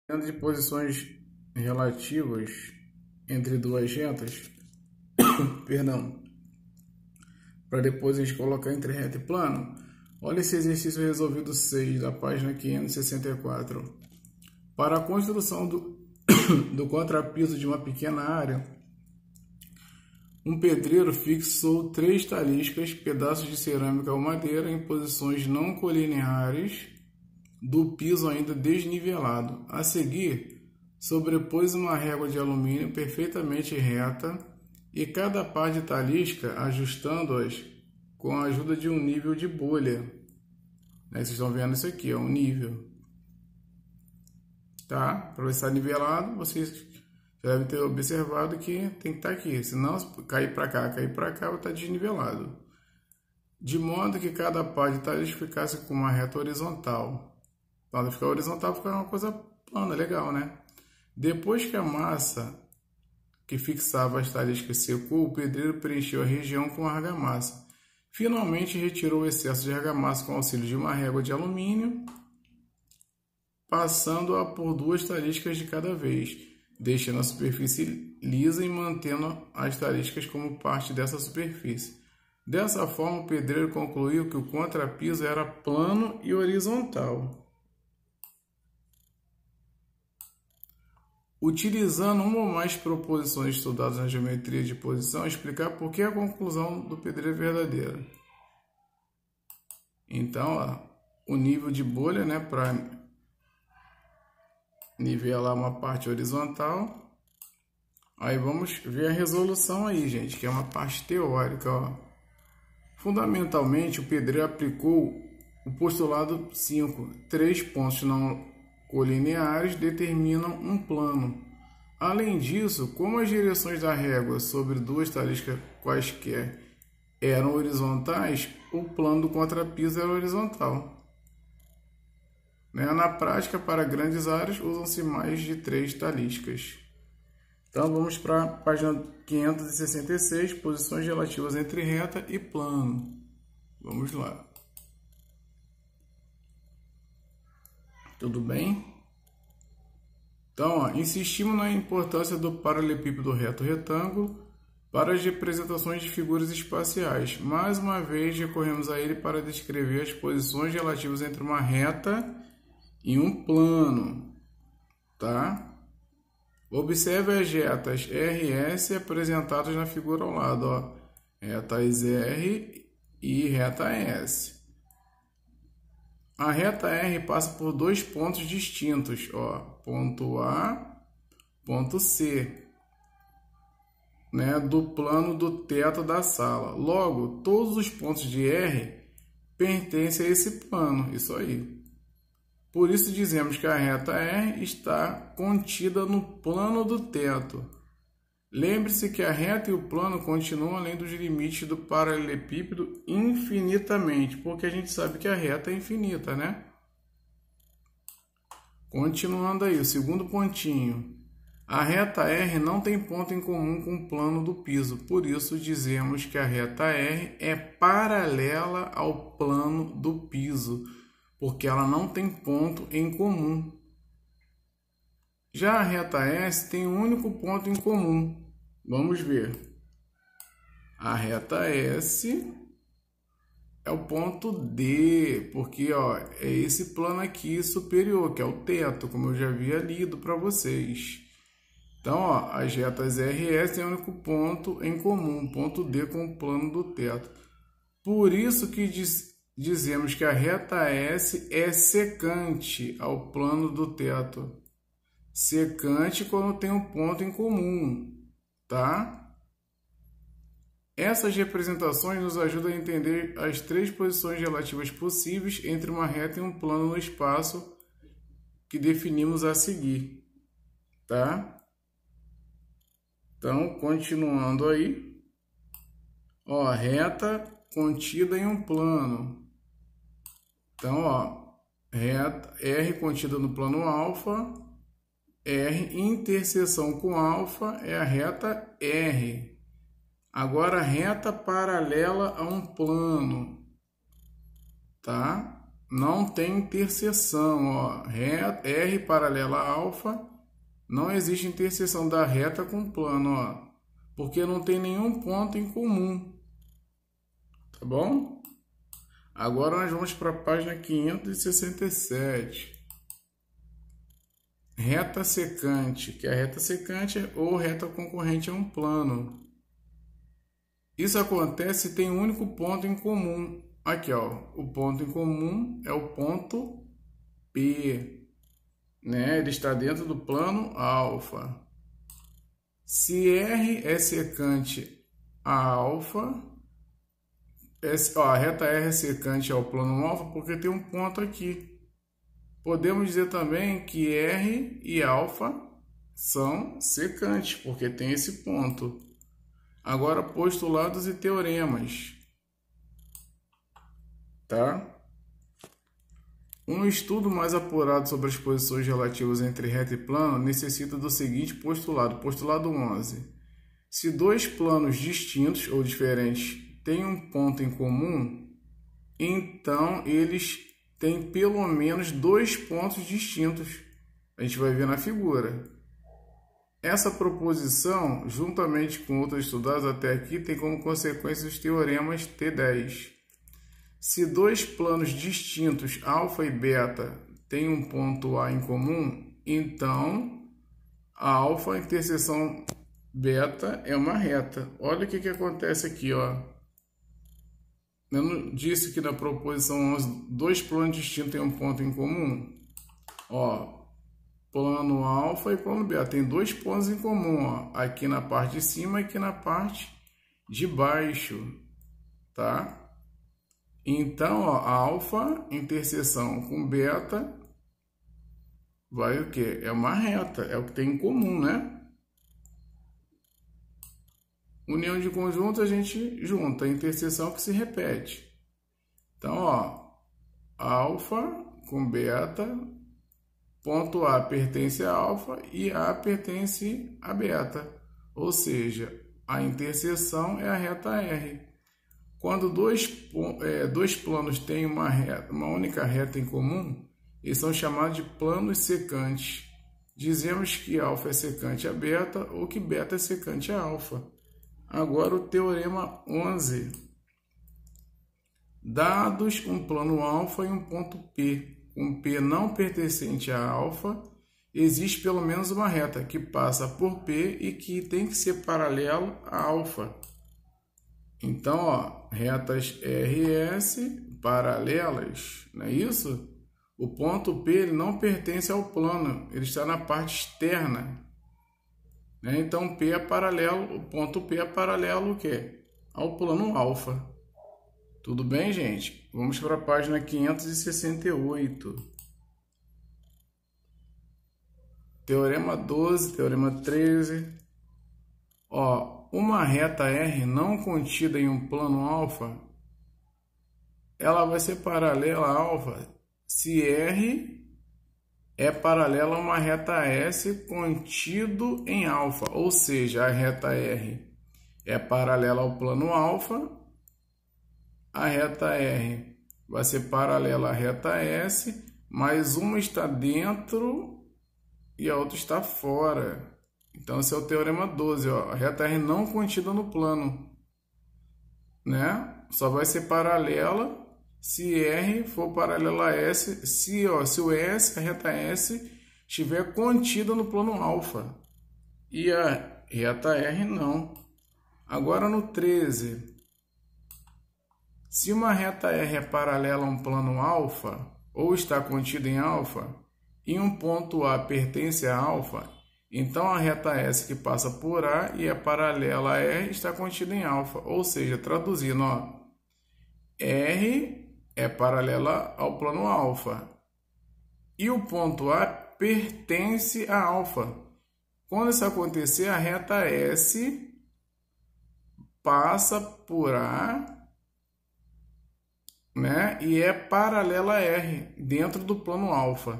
Dentro de posições relativas entre duas retas, perdão, para depois a gente colocar entre reta e plano, olha esse exercício resolvido 6 da página 564. Para a construção do contrapiso de uma pequena área, um pedreiro fixou 3 taliscas, pedaços de cerâmica ou madeira, em posições não colineares do piso ainda desnivelado. A seguir, sobrepôs uma régua de alumínio perfeitamente reta e cada par de talisca ajustando-as com a ajuda de um nível de bolha. Vocês estão vendo isso aqui, um nível. Tá? Para estar nivelado, vocês devem ter observado que tem que estar aqui. Senão, cair para cá, vai estar desnivelado. De modo que cada par de talisca ficasse com uma reta horizontal. Quando ficar horizontal, fica uma coisa plana, legal, né? Depois que a massa que fixava as taliscas secou, o pedreiro preencheu a região com argamassa. Finalmente, retirou o excesso de argamassa com auxílio de uma régua de alumínio, passando-a por 2 taliscas de cada vez, deixando a superfície lisa e mantendo as taliscas como parte dessa superfície. Dessa forma, o pedreiro concluiu que o contrapiso era plano e horizontal. Utilizando uma ou mais proposições estudadas na geometria de posição, explicar por que a conclusão do pedreiro é verdadeira. Então, ó, o nível de bolha, né, para nivelar uma parte horizontal. Aí vamos ver a resolução aí, gente, que é uma parte teórica, ó. Fundamentalmente, o pedreiro aplicou o postulado 5. 3 pontos não colineares determinam um plano. Além disso, como as direções da régua sobre 2 taliscas quaisquer eram horizontais, o plano do contrapiso era horizontal. Na prática, para grandes áreas, usam-se mais de 3 taliscas. Então, vamos para a página 566, posições relativas entre reta e plano. Vamos lá. Tudo bem? Então, ó, insistimos na importância do paralelepípedo reto-retângulo para as representações de figuras espaciais. Mais uma vez, recorremos a ele para descrever as posições relativas entre uma reta e um plano. Tá? Observe as retas RS apresentadas na figura ao lado. Ó. Retas R e reta S. A reta R passa por 2 pontos distintos, ó, ponto A, ponto C, né, do plano do teto da sala. Logo, todos os pontos de R pertencem a esse plano, isso aí. Por isso dizemos que a reta R está contida no plano do teto. Lembre-se que a reta e o plano continuam além dos limites do paralelepípedo infinitamente, porque a gente sabe que a reta é infinita, né? Continuando aí, o segundo pontinho. A reta R não tem ponto em comum com o plano do piso, por isso dizemos que a reta R é paralela ao plano do piso, porque ela não tem ponto em comum. Já a reta S tem um único ponto em comum. Vamos ver. A reta S é o ponto D, porque ó, é esse plano aqui superior, que é o teto, como eu já havia lido para vocês. Então, ó, as retas R e S têm um único ponto em comum, ponto D com o plano do teto. Por isso que dizemos que a reta S é secante ao plano do teto. Secante quando tem um ponto em comum. Tá? Essas representações nos ajudam a entender as 3 posições relativas possíveis entre uma reta e um plano no espaço que definimos a seguir. Tá? Então, continuando aí. Ó, reta contida em um plano. Então, ó, reta R contida no plano alfa. R, interseção com alfa, é a reta R. Agora, reta paralela a um plano, tá? não tem interseção, ó. R paralela a alfa, não existe interseção da reta com o plano, ó, porque não tem nenhum ponto em comum, tá bom? Agora nós vamos para a página 567. Reta secante, que a reta secante ou reta concorrente a um plano. Isso acontece se tem um único ponto em comum. Aqui, ó, o ponto em comum é o ponto P, né? Ele está dentro do plano alfa. Se R é secante a alfa, a reta R é secante ao plano alfa porque tem um ponto aqui. Podemos dizer também que R e alfa são secantes, porque tem esse ponto. Agora, postulados e teoremas. Tá? Um estudo mais apurado sobre as posições relativas entre reta e plano necessita do seguinte postulado. Postulado 11. Se dois planos distintos ou diferentes têm um ponto em comum, então eles tem pelo menos dois pontos distintos. A gente vai ver na figura. Essa proposição, juntamente com outras estudadas até aqui, tem como consequência os teoremas T10. Se dois planos distintos, alfa e beta, têm um ponto A em comum, então a alfa interseção beta é uma reta. Olha o que acontece aqui, ó. Eu não disse que na proposição 11, dois planos distintos têm um ponto em comum? Ó, plano alfa e plano beta tem dois pontos em comum, ó, aqui na parte de cima e aqui na parte de baixo, tá? Então, ó, alfa interseção com beta vai o quê? É uma reta, é o que tem em comum, né? União de conjunto a gente junta, a interseção que se repete. Então, ó, alfa com beta, ponto A pertence a alfa e A pertence a beta. Ou seja, a interseção é a reta R. Quando dois planos têm uma única reta em comum, eles são chamados de planos secantes. Dizemos que alfa é secante a beta ou que beta é secante a alfa. Agora o teorema 11. Dados um plano alfa e um ponto P, com P não pertencente a alfa, existe pelo menos uma reta que passa por P e que tem que ser paralelo a alfa. Então, ó, retas RS paralelas, não é isso? O ponto P ele não pertence ao plano, ele está na parte externa. Então, P é paralelo, o ponto P é paralelo o quê? Ao plano alfa. Tudo bem, gente? Vamos para a página 568. Teorema 12, teorema 13. Ó, uma reta R não contida em um plano alfa, ela vai ser paralela a alfa se R é paralela a uma reta S contido em alfa, ou seja, a reta R é paralela ao plano alfa, a reta R vai ser paralela à reta S, mas uma está dentro e a outra está fora. Então esse é o teorema 12, ó, a reta R não contida no plano, né? Só vai ser paralela se R for paralela a S, se o S, a reta S, estiver contida no plano alfa e a reta R não. Agora no 13, se uma reta R é paralela a um plano alfa ou está contida em alfa e um ponto A pertence a alfa, então a reta S que passa por A e é paralela a R está contida em alfa. Ou seja, traduzindo, ó, R é paralela ao plano alfa e o ponto A pertence a alfa. Quando isso acontecer, a reta S passa por A, né, e é paralela a R dentro do plano alfa,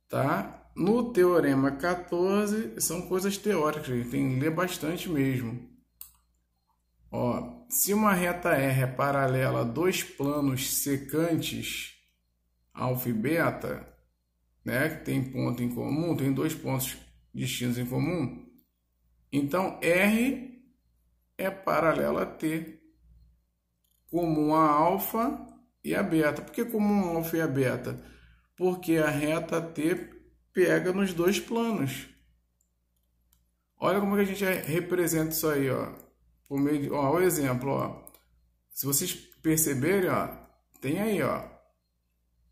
tá? No teorema 14 são coisas teóricas, a gente tem que ler bastante mesmo. Ó, se uma reta R é paralela a dois planos secantes, alfa e beta, né, que tem ponto em comum, tem dois pontos distintos em comum, então R é paralelo a T, comum a alfa e a beta. Por que comum a alfa e a beta? Porque a reta T pega nos dois planos. Olha como que a gente representa isso aí, ó. Por meio de, ó, o exemplo, ó. Se vocês perceberem, ó, tem aí, ó,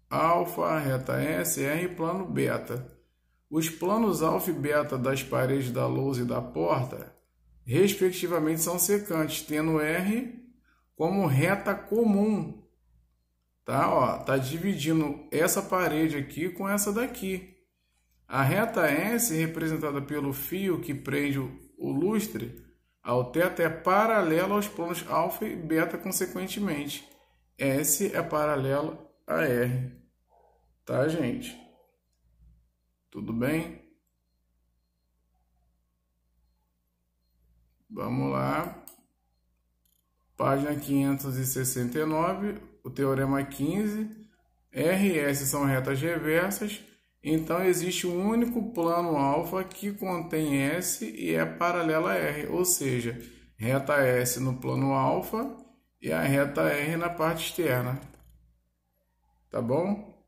alfa, reta S, R, plano beta. Os planos alfa e beta das paredes da lousa e da porta, respectivamente, são secantes, tendo R como reta comum. Tá? Ó, tá dividindo essa parede aqui com essa daqui. A reta S, representada pelo fio que prende o lustre ao teto, é paralela aos planos alfa e beta, consequentemente. S é paralelo a R. Tá, gente? Tudo bem? Vamos lá. Página 569, o teorema 15. R e S são retas reversas. Então, existe um único plano alfa que contém S e é paralelo a R. Ou seja, reta S no plano alfa e a reta R na parte externa. Tá bom?